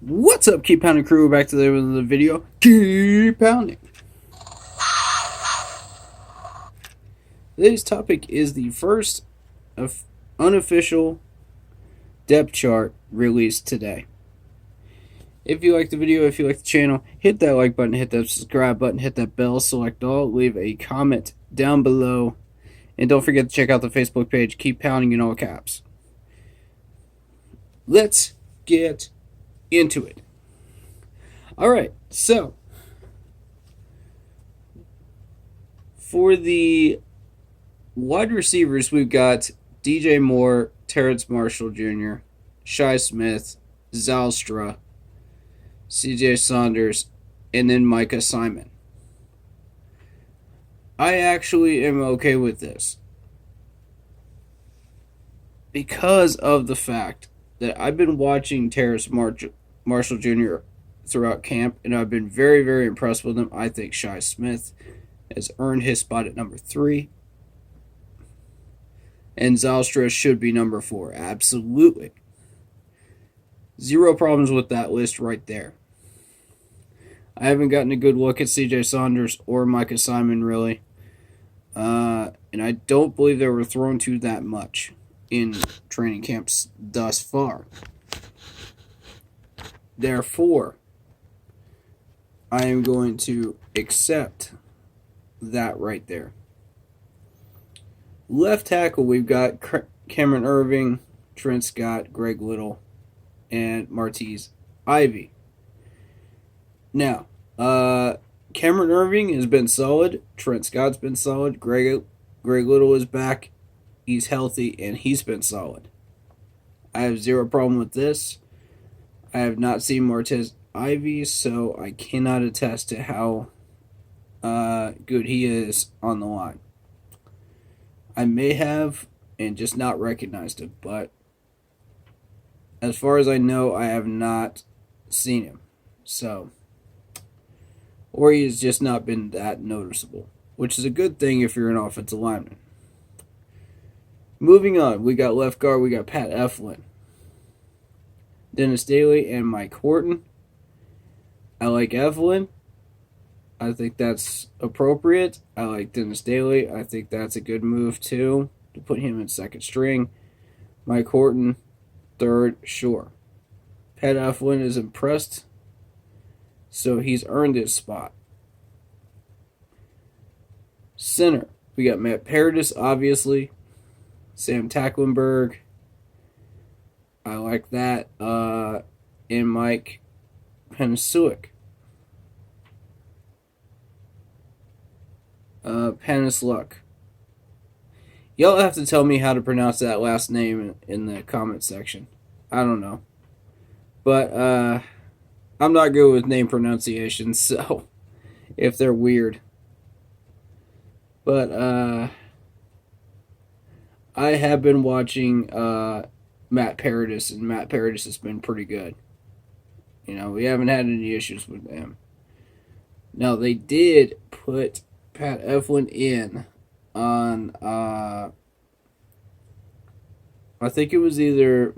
What's up, Keep Pounding crew? Back to the video. Keep pounding. Today's topic is the first of unofficial depth chart released today. If you like the video, if you like the channel, hit that like button, hit that subscribe button, hit that bell, select all, leave a comment down below, and don't forget to check out the Facebook page, Keep Pounding in all caps. Let's get into it. Alright, so for the wide receivers, we've got DJ Moore, Terrence Marshall Jr., Shi Smith, Zylstra, CJ Saunders, and then Micah Simon. I actually am okay with this because of the fact that I've been watching Terrence Marshall Jr. throughout camp, and I've been very, very impressed with him. I think Shi Smith has earned his spot at number 3. And Zylstra should be number 4. Absolutely. Zero problems with that list right there. I haven't gotten a good look at CJ Saunders or Micah Simon, really. And I don't believe they were thrown to that much in training camps thus far. Therefore, I am going to accept that right there. Left tackle, we've got Cameron Irving, Trent Scott, Greg Little, and Martez Ivy. Now, Cameron Irving has been solid. Trent Scott's been solid. Greg Little is back. He's healthy, and he's been solid. I have zero problem with this. I have not seen Martez Ivy, so I cannot attest to how good he is on the line. I may have and just not recognized him, but as far as I know, I have not seen him. So, or he has just not been that noticeable, which is a good thing if you're an offensive lineman. Moving on, we got left guard, we got Pat Eflin, Dennis Daly, and Mike Horton. I like Eflin. I think that's appropriate. I like Dennis Daly. I think that's a good move, too, to put him in second string. Mike Horton, third, sure. Pat Eflin is impressed, so he's earned his spot. Center, we got Matt Paradis, obviously. Sam Tacklenberg. I like that. And Mike Penisuik. Panisluk. Y'all have to tell me how to pronounce that last name in the comment section. I don't know. But I'm not good with name pronunciations, so if they're weird. But I have been watching Matt Paradis, and Matt Paradis has been pretty good. You know, we haven't had any issues with him. Now, they did put Pat Eflin in on, I think it was either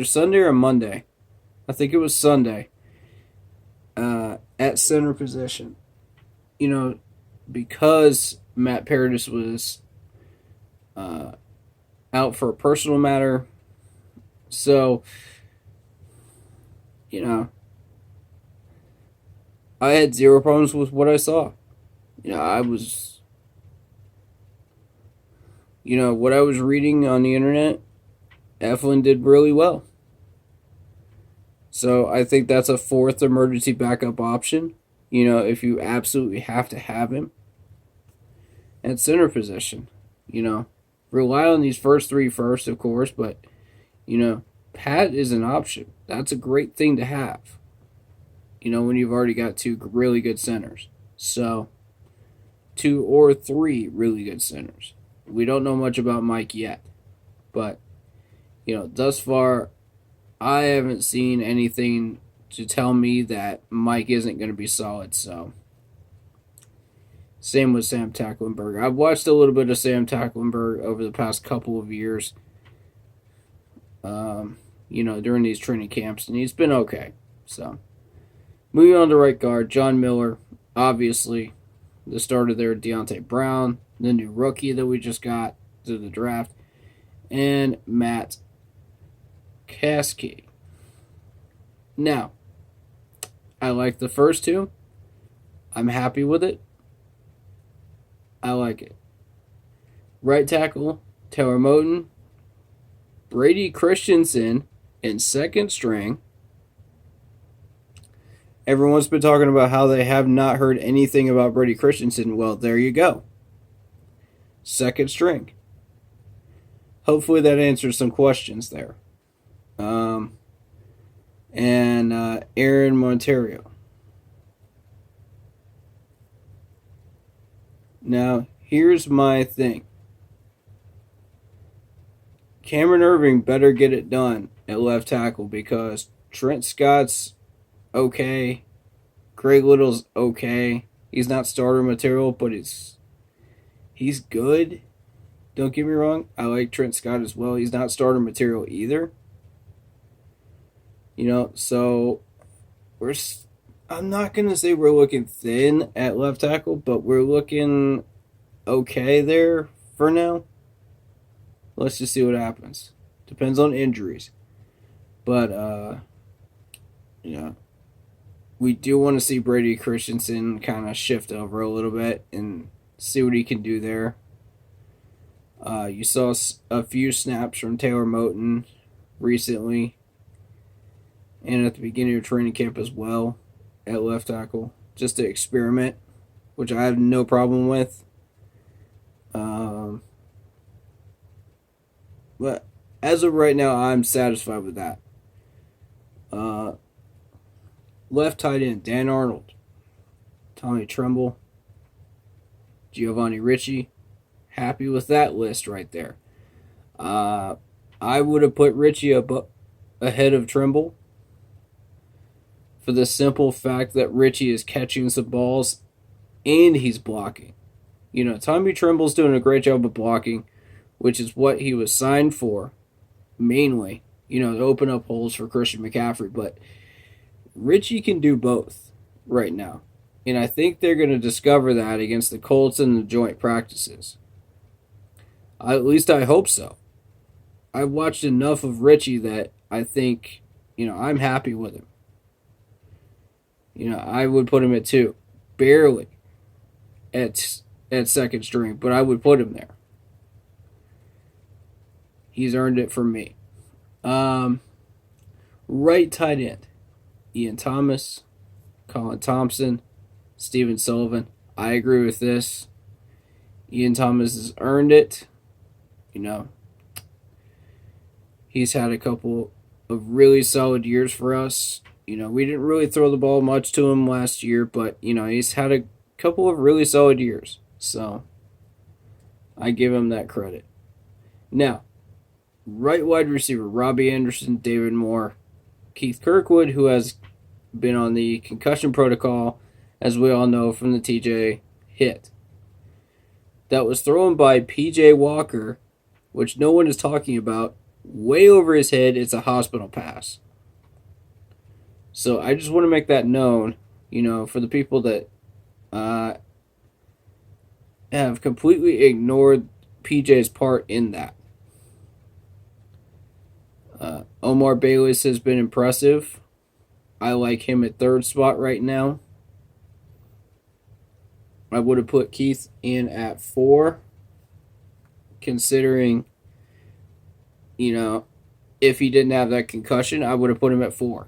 Sunday or Monday. I think it was Sunday, at center position. You know, because Matt Paradis was out for a personal matter. So, you know, I had zero problems with what I saw. What I was reading on the internet, Eflin did really well. So I think that's a fourth emergency backup option, if you absolutely have to have him at center position. Rely on these first 3 first, of course, but, Pat is an option. That's a great thing to have, when you've already got 2 really good centers. So, 2 or 3 really good centers. We don't know much about Mike yet, but, thus far, I haven't seen anything to tell me that Mike isn't going to be solid, so. Same with Sam Tacklenberg. I've watched a little bit of Sam Tacklenberg over the past couple of years. during these training camps, and he's been okay. So, moving on to right guard, John Miller, obviously, the starter there, Deontay Brown, the new rookie that we just got to the draft, and Matt Caskey. Now, I like the first two. I'm happy with it. I like it. Right tackle, Taylor Moton, Brady Christensen in second string. Everyone's been talking about how they have not heard anything about Brady Christensen. Well, there you go. Second string. Hopefully that answers some questions there. And Aaron Monteiro. Now, here's my thing. Cameron Irving better get it done at left tackle because Trent Scott's okay. Greg Little's okay. He's not starter material, but he's good. Don't get me wrong. I like Trent Scott as well. He's not starter material either. So I'm not going to say we're looking thin at left tackle, but we're looking okay there for now. Let's just see what happens. Depends on injuries. But, we do want to see Brady Christensen kind of shift over a little bit and see what he can do there. You saw a few snaps from Taylor Moton recently and at the beginning of training camp as well at left tackle, just to experiment, which I have no problem with. But as of right now, I'm satisfied with that. Left tight end, Dan Arnold, Tommy Tremble, Giovanni Ricci. Happy with that list right there. I would have put Ricci ahead of Tremble for the simple fact that Ricci is catching some balls and he's blocking. Tommy Tremble's doing a great job of blocking, which is what he was signed for, mainly, to open up holes for Christian McCaffrey. But Ricci can do both right now. And I think they're going to discover that against the Colts in the joint practices. At least I hope so. I've watched enough of Ricci that I think, I'm happy with him. I would put him at 2. Barely at second string, but I would put him there. He's earned it from me. Right tight end, Ian Thomas, Colin Thompson, Steven Sullivan. I agree with this. Ian Thomas has earned it. He's had a couple of really solid years for us. We didn't really throw the ball much to him last year, but, he's had a couple of really solid years. So, I give him that credit. Now, right wide receiver, Robbie Anderson, David Moore, Keith Kirkwood, who has been on the concussion protocol, as we all know from the TJ hit. That was thrown by PJ Walker, which no one is talking about, way over his head. It's a hospital pass. So I just want to make that known, for the people that have completely ignored PJ's part in that. Omar Bayless has been impressive. I like him at third spot right now. I would have put Keith in at 4, considering, if he didn't have that concussion, I would have put him at 4.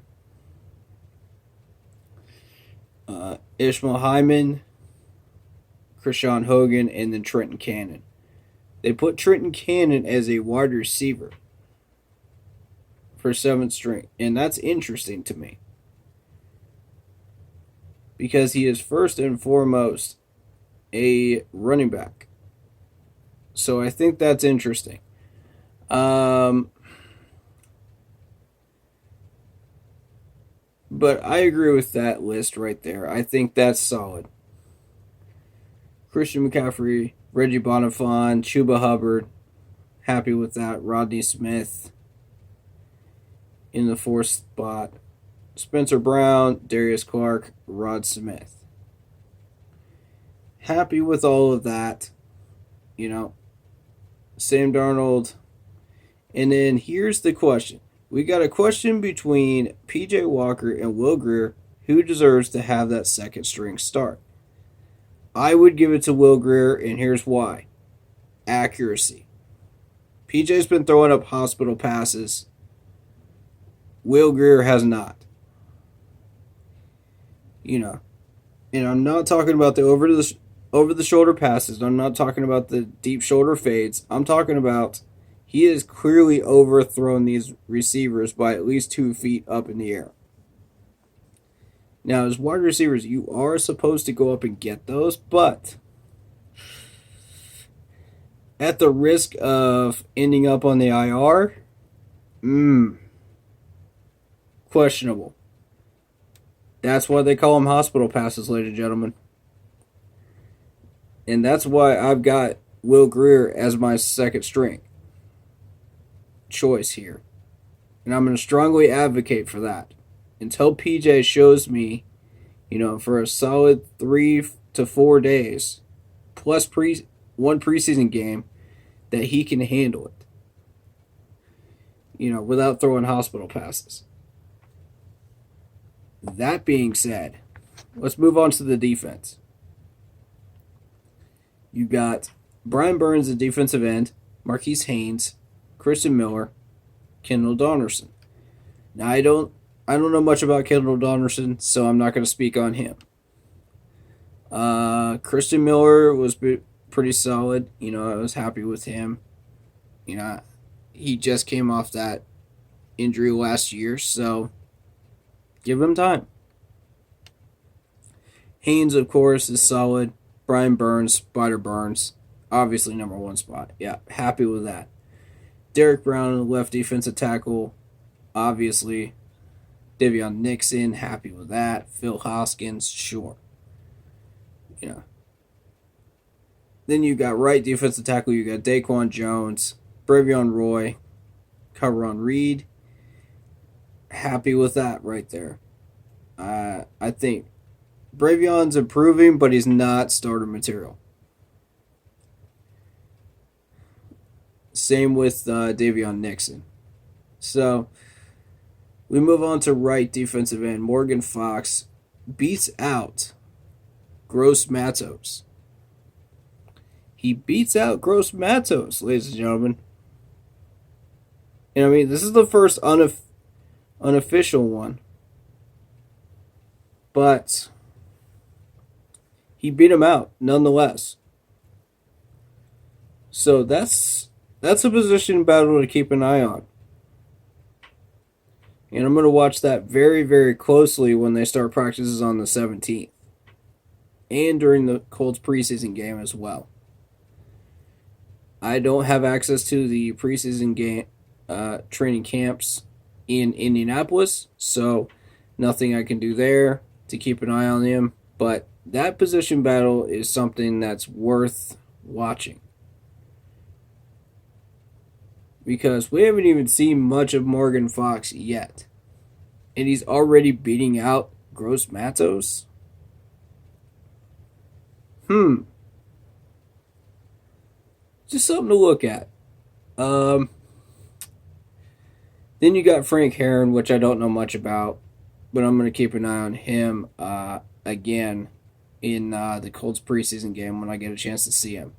Ishmael Hyman, Krishan Hogan, and then Trenton Cannon. They put Trenton Cannon as a wide receiver for 7th string, and that's interesting to me because he is first and foremost a running back. So I think that's interesting. But I agree with that list right there. I think that's solid. Christian McCaffrey, Reggie Bonifant, Chuba Hubbard. Happy with that. Rodney Smith. in the fourth spot, Spencer Brown, Darius Clark, Rod Smith. Happy with all of that. You know, Sam Darnold. And then here's the question. We got a question between PJ Walker and Will Grier. Who deserves to have that second string start? I would give it to Will Grier, and here's why. Accuracy. PJ's been throwing up hospital passes. Will Grier has not. You know, and I'm not talking about the over the shoulder passes. I'm not talking about the deep shoulder fades. I'm talking about he has clearly overthrown these receivers by at least 2 feet up in the air. Now, as wide receivers, you are supposed to go up and get those, but at the risk of ending up on the IR, questionable. That's why they call them hospital passes, ladies and gentlemen. And that's why I've got Will Grier as my second string choice here. And I'm going to strongly advocate for that until PJ shows me, for a solid 3 to 4 days, plus one preseason game, that he can handle it, without throwing hospital passes. That being said, let's move on to the defense. You got Brian Burns, the defensive end, Marquise Haynes, Christian Miller, Kendall Donnerson. Now, I don't know much about Kendall Donnerson, so I'm not going to speak on him. Christian Miller was pretty solid. I was happy with him. He just came off that injury last year, so give him time. Haynes, of course, is solid. Brian Burns, Spider Burns, obviously number 1 spot. Yeah, happy with that. Derek Brown, left defensive tackle, obviously. Davion Nixon, happy with that. Phil Hoskins, sure. Then you got right defensive tackle. You got Daquan Jones, Bravion Roy, Kyron Reed. Happy with that right there. I think Bravion's improving, but he's not starter material. Same with Davion Nixon. So we move on to right defensive end. Morgan Fox beats out Gross Matos. He beats out Gross Matos, ladies and gentlemen. And this is the first unofficial one. But he beat him out nonetheless. So that's a position battle to keep an eye on. And I'm going to watch that very, very closely when they start practices on the 17th. And during the Colts preseason game as well. I don't have access to the preseason game training camps in Indianapolis, so nothing I can do there to keep an eye on him. But that position battle is something that's worth watching. Because we haven't even seen much of Morgan Fox yet. And he's already beating out Gross Matos. Just something to look at. Then you got Frank Heron, which I don't know much about. But I'm going to keep an eye on him again in the Colts preseason game when I get a chance to see him.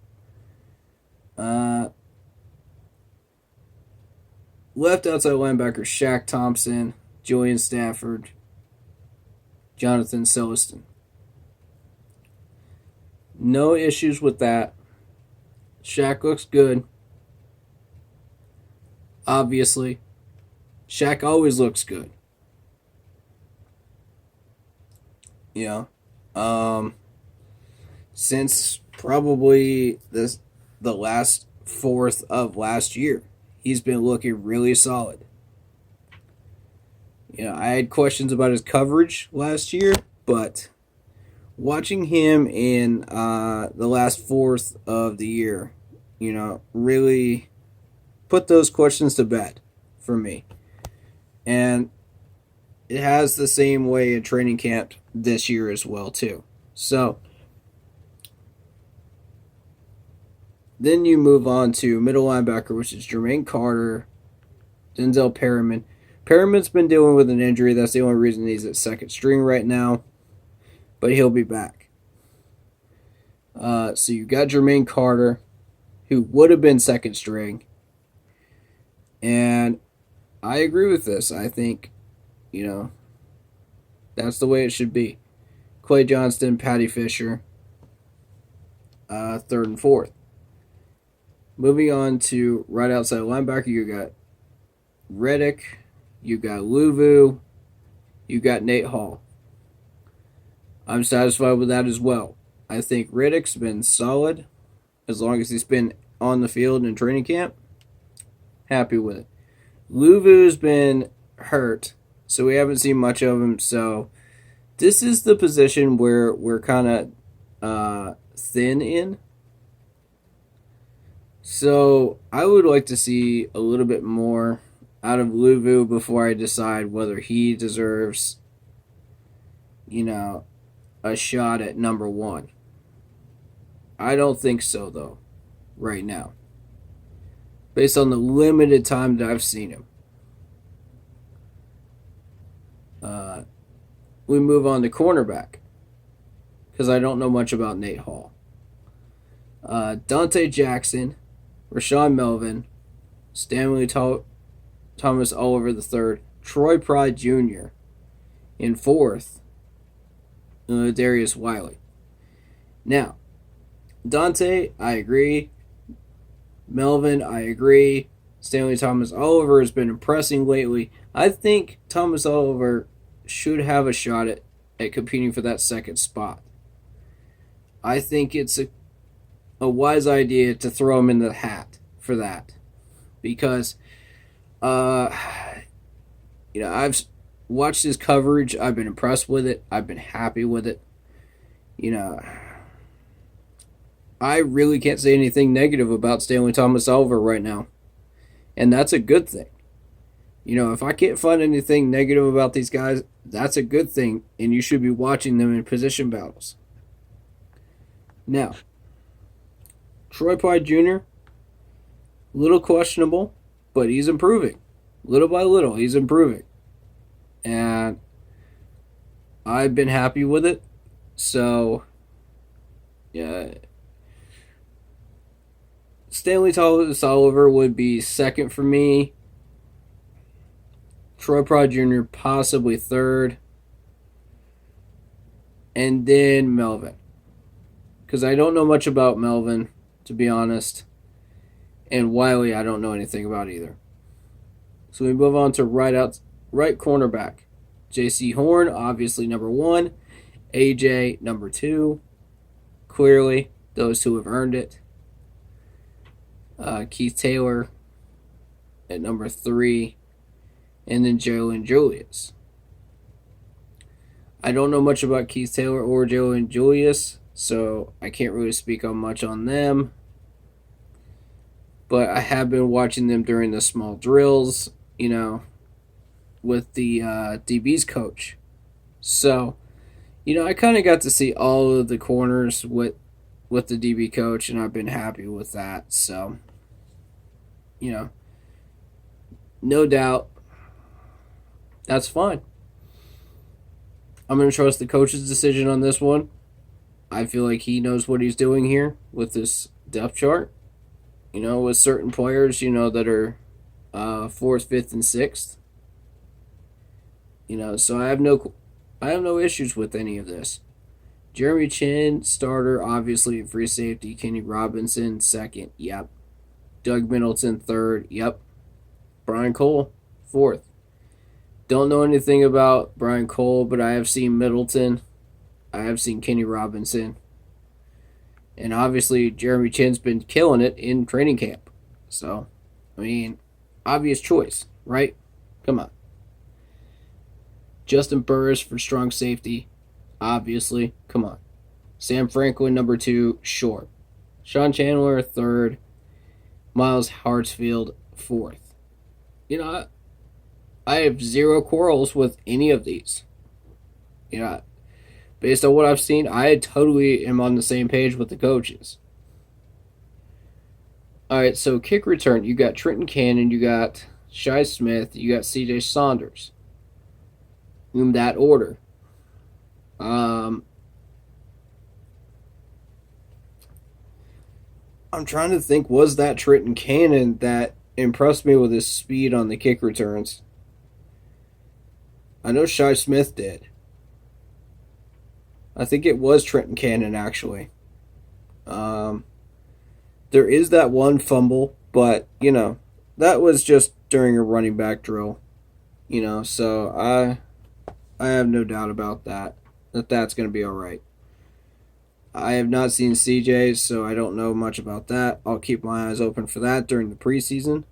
Left outside linebacker Shaq Thompson, Julian Stafford, Jonathan Celestin. No issues with that. Shaq looks good. Obviously. Shaq always looks good. Since probably the last fourth of last year, he's been looking really solid. I had questions about his coverage last year, but watching him in the last fourth of the year, really put those questions to bed for me. And it has the same way in training camp this year as well, too. So then you move on to middle linebacker, which is Jermaine Carter, Denzel Perriman. Perriman's been dealing with an injury. That's the only reason he's at second string right now. But he'll be back. So you got Jermaine Carter, who would have been second string. And I agree with this. I think, that's the way it should be. Clay Johnston, Patty Fisher, third and fourth. Moving on to right outside linebacker, you got Reddick, you got Luvu, you got Nate Hall. I'm satisfied with that as well. I think Reddick's been solid as long as he's been on the field in training camp. Happy with it. Luvu's been hurt, so we haven't seen much of him. So this is the position where we're kind of thin in. So I would like to see a little bit more out of Luvu before I decide whether he deserves, a shot at number one. I don't think so, though, right now, based on the limited time that I've seen him. We move on to cornerback, because I don't know much about Nate Hall. Dante Jackson, Rashawn Melvin, Stanley Thomas Oliver III, Troy Pride Jr. in fourth, Darius Wiley. Now, Dante, I agree. Melvin, I agree. Stanley Thomas Oliver has been impressing lately. I think Thomas Oliver should have a shot at competing for that second spot. I think it's a wise idea to throw him in the hat for that. Because, I've watched his coverage. I've been impressed with it. I've been happy with it. I really can't say anything negative about Stanley Thomas Oliver right now. And that's a good thing. If I can't find anything negative about these guys, that's a good thing. And you should be watching them in position battles. Now, Troy Pride Jr., a little questionable, but he's improving. Little by little, he's improving. And I've been happy with it. So, yeah. Stanley Thomas Oliver would be second for me. Troy Pride Jr. possibly third. And then Melvin. Because I don't know much about Melvin, to be honest. And Wiley, I don't know anything about either. So we move on to right cornerback. J.C. Horn, obviously number one. A.J., number two. Clearly, those two have earned it. Keith Taylor at number three. And then Jalen Julius. I don't know much about Keith Taylor or Jalen Julius, so I can't really speak on much on them. But I have been watching them during the small drills, with the DB's coach. So, I kind of got to see all of the corners with the DB coach, and I've been happy with that. So, no doubt, that's fine. I'm going to trust the coach's decision on this one. I feel like he knows what he's doing here with this depth chart. With certain players, that are fourth, fifth, and sixth. So I have no issues with any of this. Jeremy Chin, starter, obviously free safety. Kenny Robinson, second. Yep. Doug Middleton, third. Yep. Brian Cole, fourth. Don't know anything about Brian Cole, but I have seen Middleton. I have seen Kenny Robinson. And obviously, Jeremy Chin's been killing it in training camp. So, obvious choice, right? Come on. Justin Burris for strong safety. Obviously, come on. Sam Franklin, number two, short. Sean Chandler, third. Miles Hartsfield, fourth. I have zero quarrels with any of these. You know, based on what I've seen, I totally am on the same page with the coaches. All right, so kick return, you got Trenton Cannon, you got Shi Smith, you got C.J. Saunders. In that order. Um, I'm trying to think, was that Trenton Cannon that impressed me with his speed on the kick returns? I know Shi Smith did. I think it was Trenton Cannon, actually. Um, there is that one fumble, but, that was just during a running back drill. So I have no doubt about that's going to be all right. I have not seen CJ, so I don't know much about that. I'll keep my eyes open for that during the preseason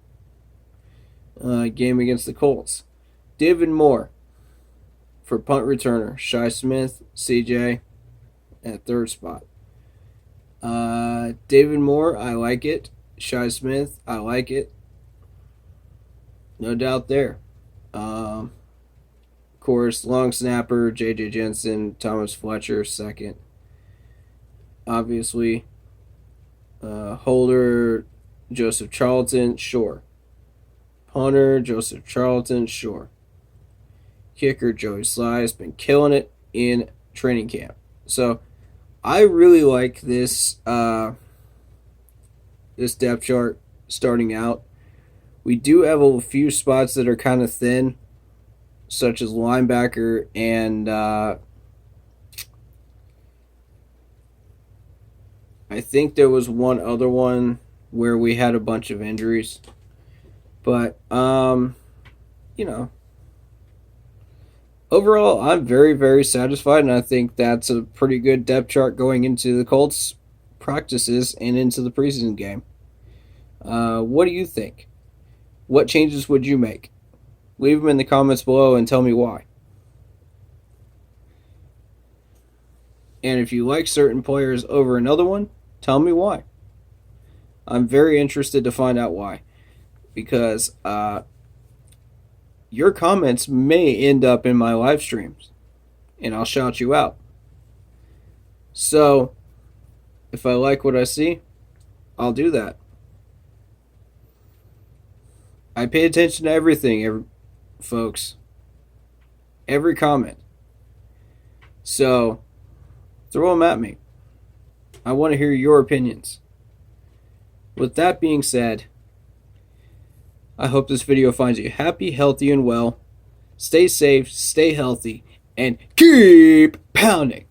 game against the Colts. David Moore for punt returner. Shi Smith, CJ at third spot. David Moore, I like it. Shi Smith, I like it. No doubt there. Of course, long snapper, J.J. Jensen, Thomas Fletcher, second. Obviously, holder, Joseph Charlton, sure. Punter, Joseph Charlton, sure. Kicker, Joey Sly's been killing it in training camp. So, I really like this this depth chart starting out. We do have a few spots that are kind of thin, such as linebacker and I think there was one other one where we had a bunch of injuries. But, overall, I'm very, very satisfied, and I think that's a pretty good depth chart going into the Colts practices and into the preseason game. What do you think? What changes would you make? Leave them in the comments below and tell me why. And if you like certain players over another one, tell me why. I'm very interested to find out why. Because your comments may end up in my live streams. And I'll shout you out. So, if I like what I see, I'll do that. I pay attention to everything, folks. Every comment. So, throw them at me. I want to hear your opinions. With that being said, I hope this video finds you happy, healthy, and well. Stay safe, stay healthy, and keep pounding.